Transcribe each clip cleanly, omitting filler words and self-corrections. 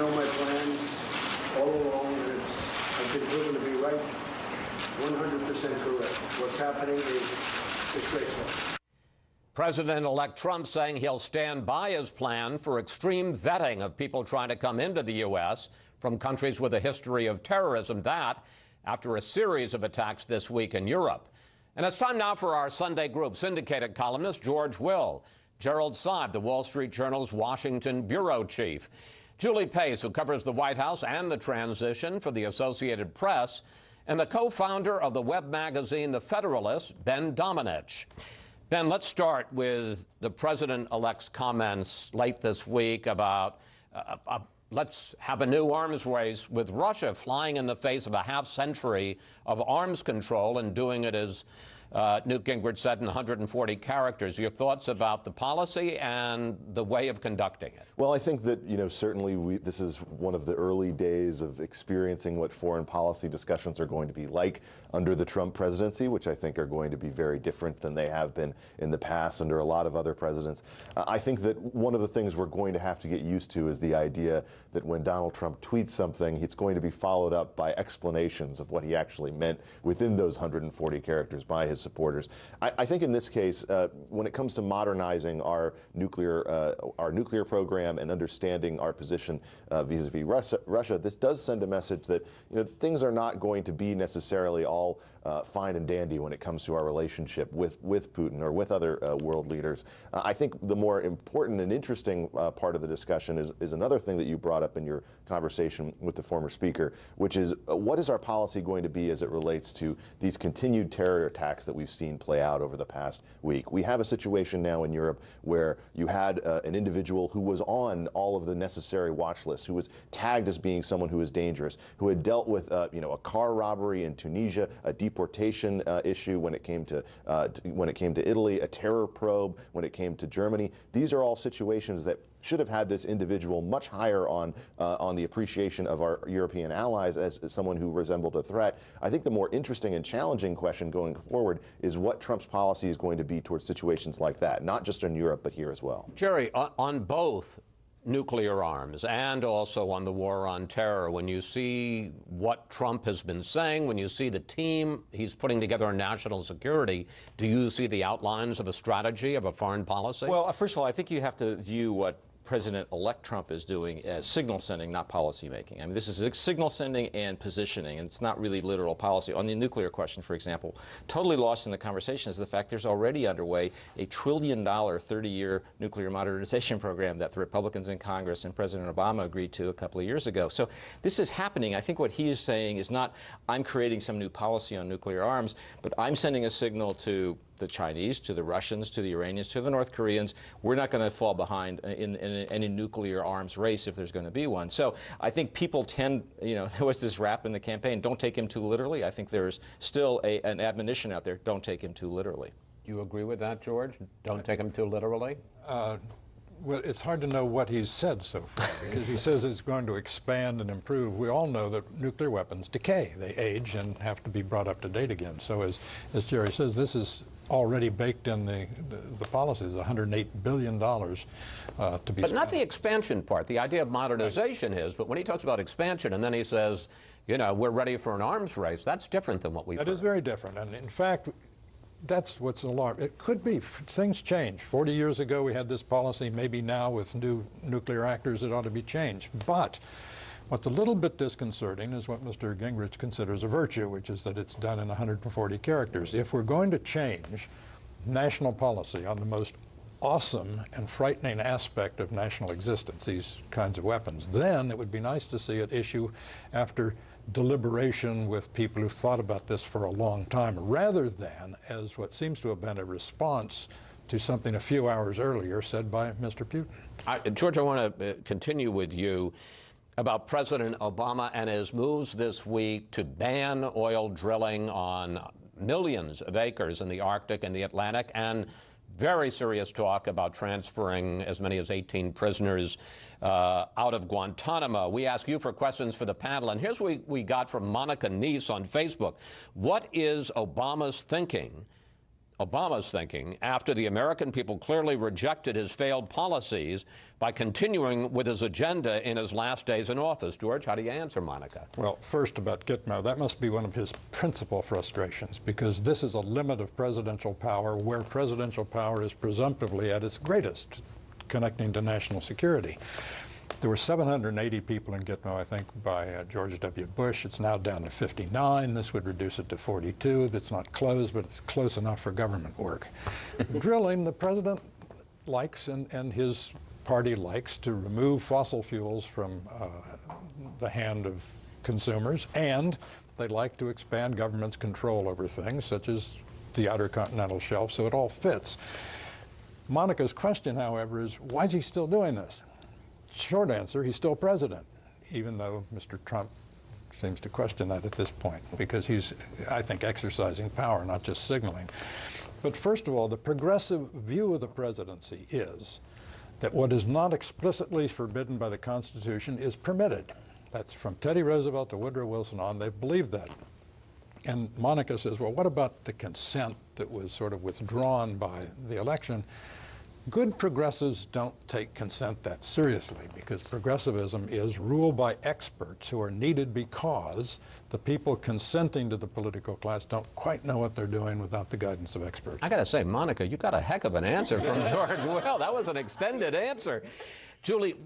know my plans all along, and I've been proven to be right, 100% correct. What's happening is disgraceful. President-elect Trump saying he'll stand by his plan for extreme vetting of people trying to come into the U.S. from countries with a history of terrorism. That after a series of attacks this week in Europe. And it's time now for our Sunday Group syndicated columnist George Will, Gerald Seib, the Wall Street Journal's Washington bureau chief, Julie Pace, who covers the White House and the transition for the Associated Press, and the co-founder of the web magazine The Federalist, Ben Domenech. Ben, let's start with the president-elect's comments late this week about let's have a new arms race with Russia, flying in the face of a half-century of arms control and doing it, as Newt Gingrich said, in 140 characters. Your thoughts about the policy and the way of conducting it? Well, I think that, certainly this is one of the early days of experiencing what foreign policy discussions are going to be like under the Trump presidency, which I think are going to be very different than they have been in the past under a lot of other presidents. I think that one of the things we're going to have to get used to is the idea that when Donald Trump tweets something, it's going to be followed up by explanations of what he actually meant within those 140 characters by his supporters. I think in this case, when it comes to modernizing our nuclear program and understanding our position vis-a-vis Russia, this does send a message that things are not going to be necessarily all fine and dandy when it comes to our relationship with Putin or with other world leaders. I think the more important and interesting part of the discussion is another thing that you brought up in your conversation with the former speaker, which is what is our policy going to be as it relates to these continued terror attacks that we've seen play out over the past week. We have a situation now in Europe where you had an individual who was on all of the necessary watch lists, who was tagged as being someone who is dangerous, who had dealt with a car robbery in Tunisia, a deportation issue when it came to Italy, a terror probe when it came to Germany. These are all situations that should have had this individual much higher on the appreciation of our European allies as someone who resembled a threat. I think the more interesting and challenging question going forward is what Trump's policy is going to be towards situations like that, not just in Europe, but here as well. Jerry, on both nuclear arms and also on the war on terror, when you see what Trump has been saying, when you see the team he's putting together on national security, do you see the outlines of a strategy, of a foreign policy? Well, first of all, I think you have to view what President-elect Trump is doing as signal sending, not policy making. I mean, this is signal sending and positioning, and it's not really literal policy. On the nuclear question, for example, totally lost in the conversation is the fact there's already underway a $1 trillion 30-year nuclear modernization program that the Republicans in Congress and President Obama agreed to a couple of years ago. So this is happening. I think what he is saying is not, I'm creating some new policy on nuclear arms, but I'm sending a signal to the Chinese, to the Russians, to the Iranians, to the North Koreans. We're not going to fall behind in any nuclear arms race if there's going to be one. So I think people tend, there was this rap in the campaign, don't take him too literally. I think there's still an admonition out there, don't take him too literally. Do you agree with that, George? Don't take him too literally? Well, it's hard to know what he's said so far, because he says it's going to expand and improve. We all know that nuclear weapons decay. They age and have to be brought up to date again. So as Jerry says, this is already baked in the policies, $108 billion to be But spent. not the expansion part. The idea of modernization is, but when he talks about expansion and then he says, we're ready for an arms race, that's different than what we've heard. That is very different. And in fact, that's what's alarming. It could be. Things change. 40 years ago, we had this policy. Maybe now with new nuclear actors, it ought to be changed. But what's a little bit disconcerting is what Mr. Gingrich considers a virtue, which is that it's done in 140 characters. If we're going to change national policy on the most awesome and frightening aspect of national existence, these kinds of weapons, then it would be nice to see it issue after deliberation with people who've thought about this for a long time, rather than as what seems to have been a response to something a few hours earlier said by Mr. Putin. George, I want to continue with you about President Obama and his moves this week to ban oil drilling on millions of acres in the Arctic and the Atlantic, and very serious talk about transferring as many as 18 prisoners out of Guantanamo. We ask you for questions for the panel, and here's what we got from Monica Neese on Facebook. What is Obama's thinking Obama's thinking after the American people clearly rejected his failed policies by continuing with his agenda in his last days in office? George, how do you answer Monica? Well, first about Gitmo, that must be one of his principal frustrations, because this is a limit of presidential power where presidential power is presumptively at its greatest, connecting to national security. There were 780 people in Gitmo, I think, by George W. Bush. It's now down to 59. This would reduce it to 42. That's not closed, but it's close enough for government work. Drilling, the president likes, and his party likes, to remove fossil fuels from the hand of consumers, and they like to expand government's control over things, such as the Outer Continental Shelf, so it all fits. Monica's question, however, is why is he still doing this? Short answer, he's still president, even though Mr. Trump seems to question that at this point, because he's, I think, exercising power, not just signaling. But first of all, the progressive view of the presidency is that what is not explicitly forbidden by the Constitution is permitted. That's from Teddy Roosevelt to Woodrow Wilson on. They've believed that. And Monica says, well, what about the consent that was sort of withdrawn by the election? Good progressives don't take consent that seriously, because progressivism is ruled by experts who are needed because the people consenting to the political class don't quite know what they're doing without the guidance of experts. I got to say, Monica, you got a heck of an answer from George Will. That was an extended answer. Julie,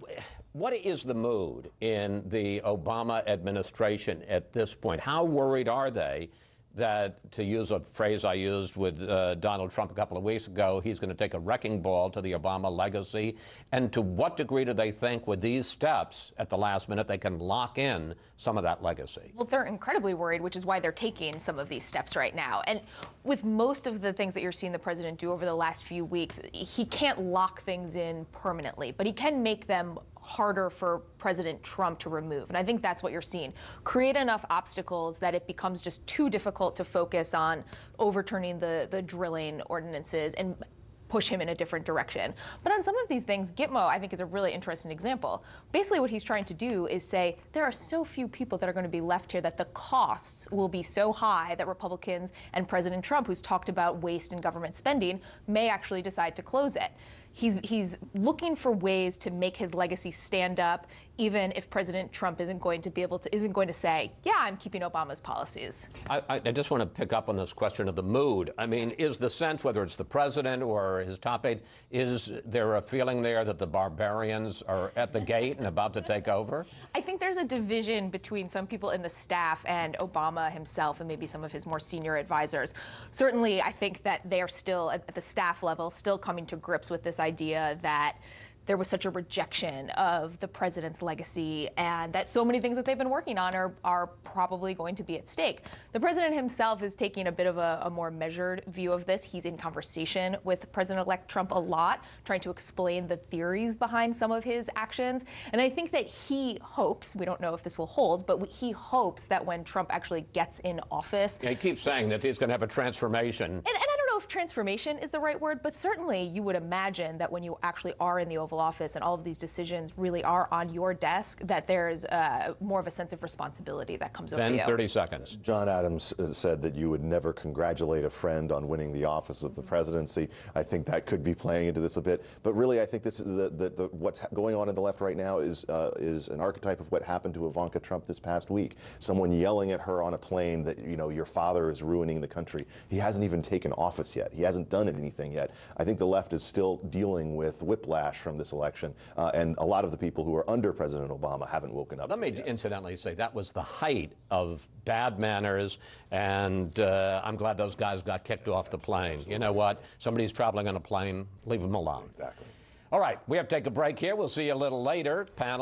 what is the mood in the Obama administration at this point? How worried are they that, to use a phrase I used with Donald Trump a couple of weeks ago, he's going to take a wrecking ball to the Obama legacy? And to what degree do they think with these steps at the last minute they can lock in some of that legacy? Well, they're incredibly worried, which is why they're taking some of these steps right now. And with most of the things that you're seeing the president do over the last few weeks, he can't lock things in permanently, but he can make them harder for President Trump to remove. And I think that's what you're seeing. Create enough obstacles that it becomes just too difficult to focus on overturning the drilling ordinances and push him in a different direction. But on some of these things, Gitmo, I think, is a really interesting example. Basically, what he's trying to do is say there are so few people that are going to be left here that the costs will be so high that Republicans and President Trump, who's talked about waste in government spending, may actually decide to close it. He's looking for ways to make his legacy stand up, even if President Trump isn't going to say, yeah, I'm keeping Obama's policies. I just want to pick up on this question of the mood. I mean, is the sense, whether it's the president or his top aides, is there a feeling there that the barbarians are at the gate and about to take over? I think there's a division between some people in the staff and Obama himself and maybe some of his more senior advisors. Certainly, I think that they're still, at the staff level, still coming to grips with this idea that there was such a rejection of the president's legacy and that so many things that they've been working on are probably going to be at stake. The president himself is taking a bit of a more measured view of this. He's in conversation with President-elect Trump a lot, trying to explain the theories behind some of his actions. And I think that he hopes, we don't know if this will hold, but he hopes that when Trump actually gets in office. Yeah, he keeps saying that he's going to have a transformation. And I don't know if transformation is the right word, but certainly you would imagine that when you actually are in the Oval Office and all of these decisions really are on your desk, that there's more of a sense of responsibility that comes over you. 30 seconds. John Adams said that you would never congratulate a friend on winning the office of the presidency. I think that could be playing into this a bit. But really, I think this is what's going on in the left right now is an archetype of what happened to Ivanka Trump this past week. Someone yelling at her on a plane that, you know, your father is ruining the country. He hasn't even taken office yet. He hasn't done anything yet. I think the left is still dealing with whiplash from this election, and a lot of the people who are under President Obama haven't woken up. Let me incidentally say that was the height of bad manners, and I'm glad those guys got kicked off the plane. You know what? Somebody's traveling on a plane, leave them alone. Exactly. All right, we have to take a break here. We'll see you a little later. Panel.